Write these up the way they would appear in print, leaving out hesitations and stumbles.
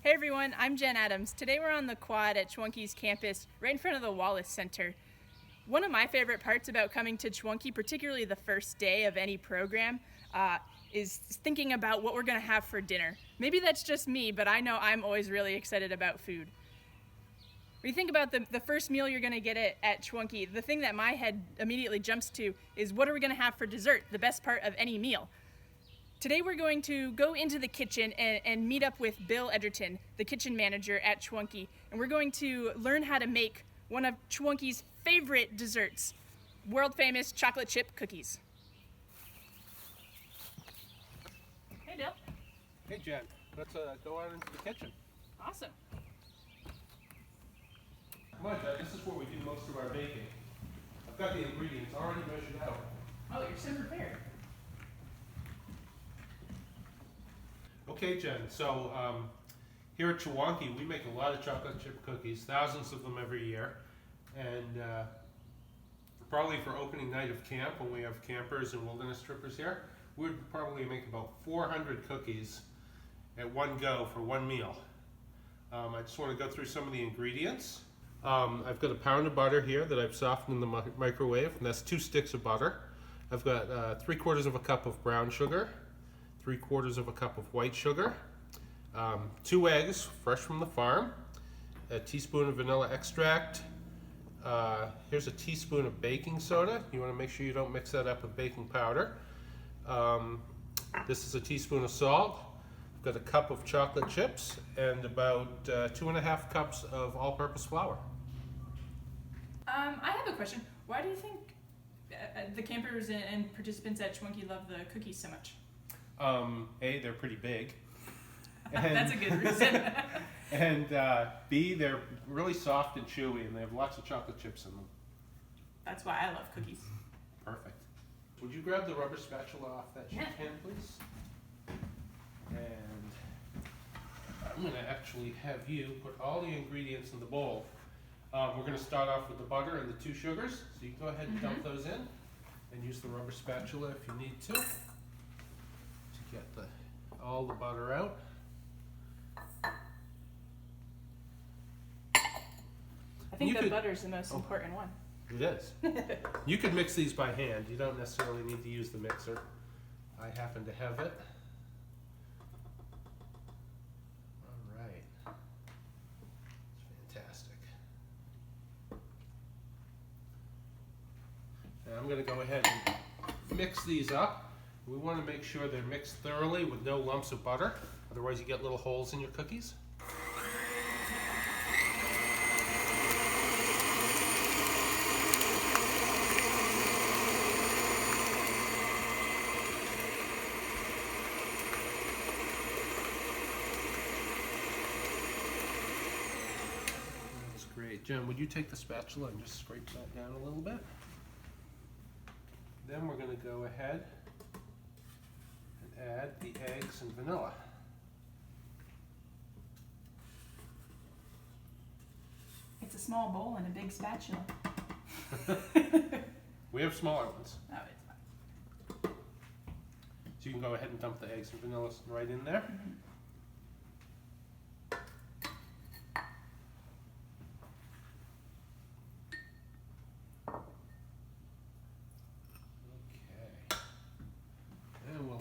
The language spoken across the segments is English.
Hey everyone, I'm Jen Adams. Today we're on the quad at Chewonki's campus, right in front of the Wallace Center. One of my favorite parts about coming to Chewonki, particularly the first day of any program, is thinking about what we're going to have for dinner. Maybe that's just me, but I know I'm always really excited about food. When you think about the first meal you're going to get at Chewonki, the thing that my head immediately jumps to is what are we going to have for dessert, the best part of any meal. Today we're going to go into the kitchen and meet up with Bill Edgerton, the kitchen manager at Chewonki, and we're going to learn how to make one of Chewonki's favorite desserts, world famous chocolate chip cookies. Hey Bill. Hey Jen, let's go out into the kitchen. Awesome. Come on Jen, this is where we do most of our baking. I've got the ingredients already measured out. Oh, you're so prepared. Okay Jen, so here at Chewonki we make a lot of chocolate chip cookies, thousands of them every year, and probably for opening night of camp when we have campers and wilderness trippers here, we'd probably make about 400 cookies at one go for one meal. I just want to go through some of the ingredients. I've got a pound of butter here that I've softened in the microwave, and that's 2 sticks of butter. I've got 3/4 of a cup of brown sugar, 3/4 of a cup of white sugar, 2 eggs fresh from the farm, a teaspoon of vanilla extract, here's a teaspoon of baking soda. You want to make sure you don't mix that up with baking powder. This is a teaspoon of salt. I've got a cup of chocolate chips and about 2.5 cups of all-purpose flour. I have a question. Why do you think the campers and participants at Chewonki love the cookies so much? A, they're pretty big. That's a good reason. And B, they're really soft and chewy, and they have lots of chocolate chips in them. That's why I love cookies. Perfect. Would you grab the rubber spatula off that sheet pan, please? And I'm going to actually have you put all the ingredients in the bowl. We're going to start off with the butter and the 2 sugars, so you can go ahead and dump those in, and use the rubber spatula if you need to get all the butter out. I think the butter's the most important one. It is. You could mix these by hand. You don't necessarily need to use the mixer. I happen to have it. All right. It's fantastic. Now I'm going to go ahead and mix these up. We want to make sure they're mixed thoroughly with no lumps of butter, otherwise you get little holes in your cookies. That's great. Jen, would you take the spatula and just scrape that down a little bit? Then we're going to go ahead add the eggs and vanilla. It's a small bowl and a big spatula. We have smaller ones. Oh, it's fine. So you can go ahead and dump the eggs and vanilla right in there.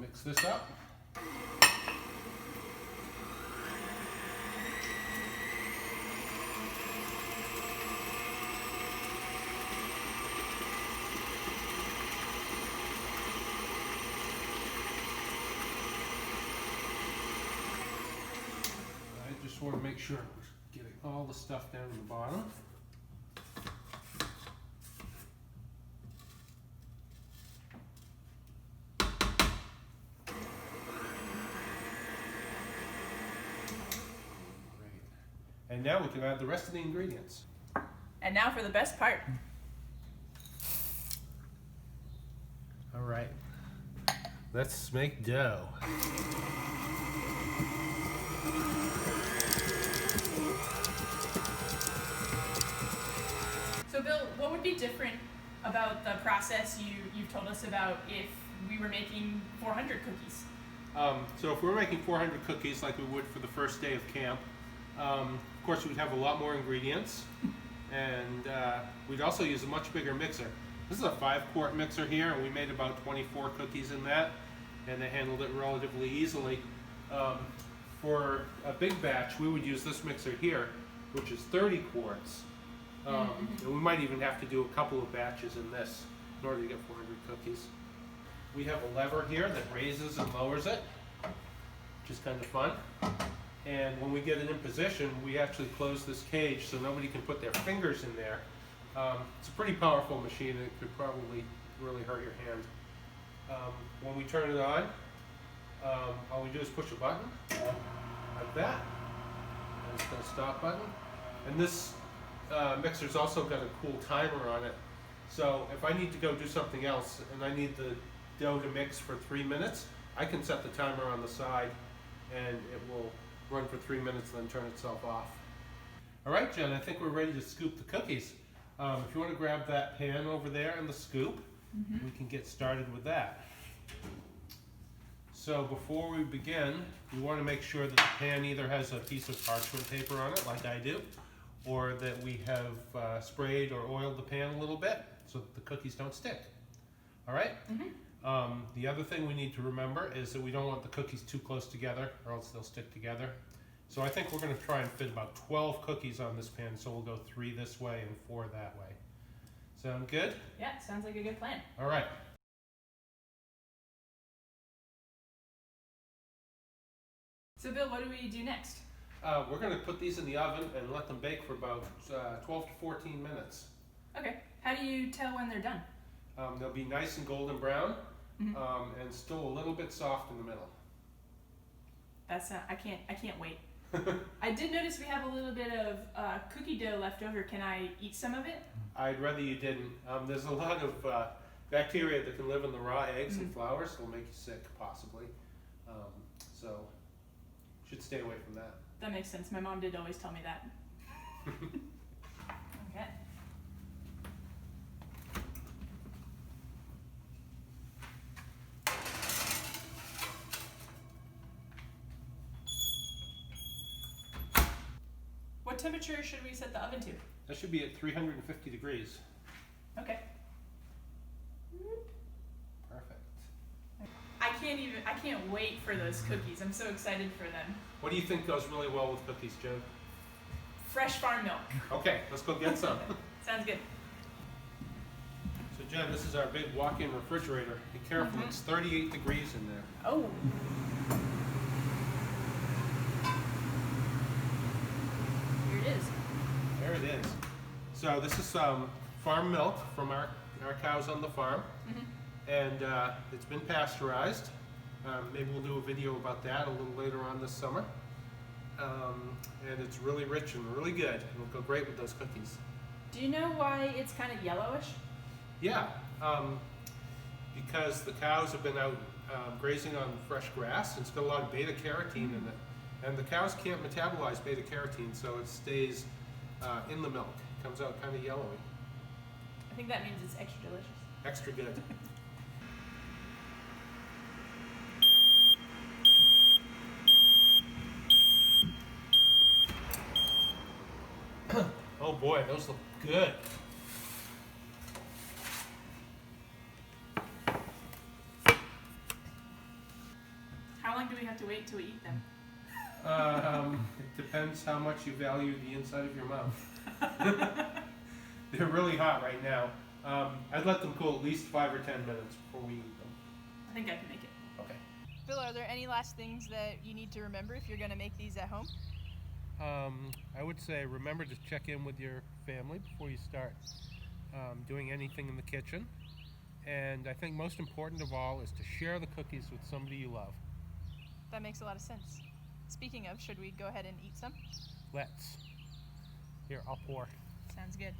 Mix this up. I just want to make sure we're getting all the stuff down in the bottom. And now we can add the rest of the ingredients. And now for the best part. All right, let's make dough. So Bill, what would be different about the process you've told us about if we were making 400 cookies? So if we're making 400 cookies like we would for the first day of camp, of course we'd have a lot more ingredients, and we'd also use a much bigger mixer. This is a 5-quart mixer here, and we made about 24 cookies in that, and they handled it relatively easily. For a big batch, we would use this mixer here, which is 30 quarts. And we might even have to do a couple of batches in this in order to get 400 cookies. We have a lever here that raises and lowers it, which is kind of fun. And when we get it in position, we actually close this cage so nobody can put their fingers in there. It's a pretty powerful machine, and it could probably really hurt your hand. When we turn it on, all we do is push a button, like that. And it's got a stop button. And this mixer's also got a cool timer on it. So if I need to go do something else, and I need the dough to mix for 3 minutes, I can set the timer on the side, and it will run for 3 minutes, then turn itself off. All right, Jen, I think we're ready to scoop the cookies. If you want to grab that pan over there and the scoop, we can get started with that. So before we begin, we want to make sure that the pan either has a piece of parchment paper on it, like I do, or that we have sprayed or oiled the pan a little bit so that the cookies don't stick. All right? The other thing we need to remember is that we don't want the cookies too close together, or else they'll stick together. So I think we're going to try and fit about 12 cookies on this pan, so we'll go 3 this way and 4 that way. Sound good? Yeah, sounds like a good plan. All right. So Bill, what do we do next? We're going to put these in the oven and let them bake for about 12 to 14 minutes. Okay. How do you tell when they're done? They'll be nice and golden brown, and still a little bit soft in the middle. That's I can't wait. I did notice we have a little bit of cookie dough left over. Can I eat some of it? I'd rather you didn't. There's a lot of bacteria that can live in the raw eggs and flours, so it'll make you sick, possibly. So should stay away from that. That makes sense. My mom did always tell me that. Okay. What temperature should we set the oven to? That should be at 350 degrees. Okay. Perfect. I can't wait for those cookies. I'm so excited for them. What do you think goes really well with cookies, Jen? Fresh farm milk. Okay, let's go get some. Sounds good. So Jen, this is our big walk-in refrigerator. Be careful, it's 38 degrees in there. Oh. Here it is. There it is. So this is farm milk from our cows on the farm. And it's been pasteurized. Maybe we'll do a video about that a little later on this summer. And it's really rich and really good. It'll go great with those cookies. Do you know why it's kind of yellowish? Yeah, because the cows have been out grazing on fresh grass, and it's got a lot of beta carotene in it. And the cows can't metabolize beta carotene, so it stays in the milk. It comes out kind of yellowy. I think that means it's extra delicious. Extra good. Oh boy, those look good. How long do we have to wait till we eat them? It depends how much you value the inside of your mouth. They're really hot right now. I'd let them cool at least 5 or 10 minutes before we eat them. I think I can make it. Okay. Bill, are there any last things that you need to remember if you're going to make these at home? I would say remember to check in with your family before you start doing anything in the kitchen. And I think most important of all is to share the cookies with somebody you love. That makes a lot of sense. Speaking of, should we go ahead and eat some? Let's. Here, I'll pour. Sounds good.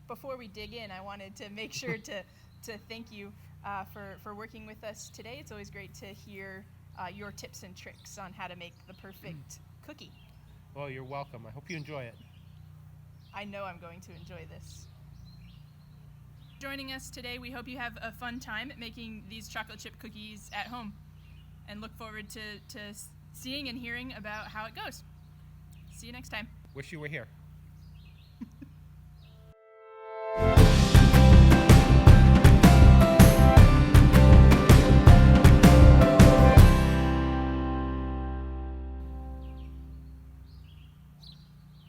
Before we dig in, I wanted to make sure to thank you for working with us today. It's always great to hear your tips and tricks on how to make the perfect cookie. Well, you're welcome. I hope you enjoy it. I know I'm going to enjoy this. Joining us today, we hope you have a fun time at making these chocolate chip cookies at home and look forward to seeing and hearing about how it goes. See you next time. Wish you were here.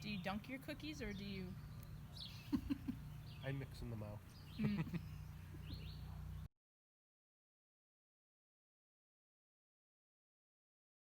Do you dunk your cookies or do you... I mix in the mouth.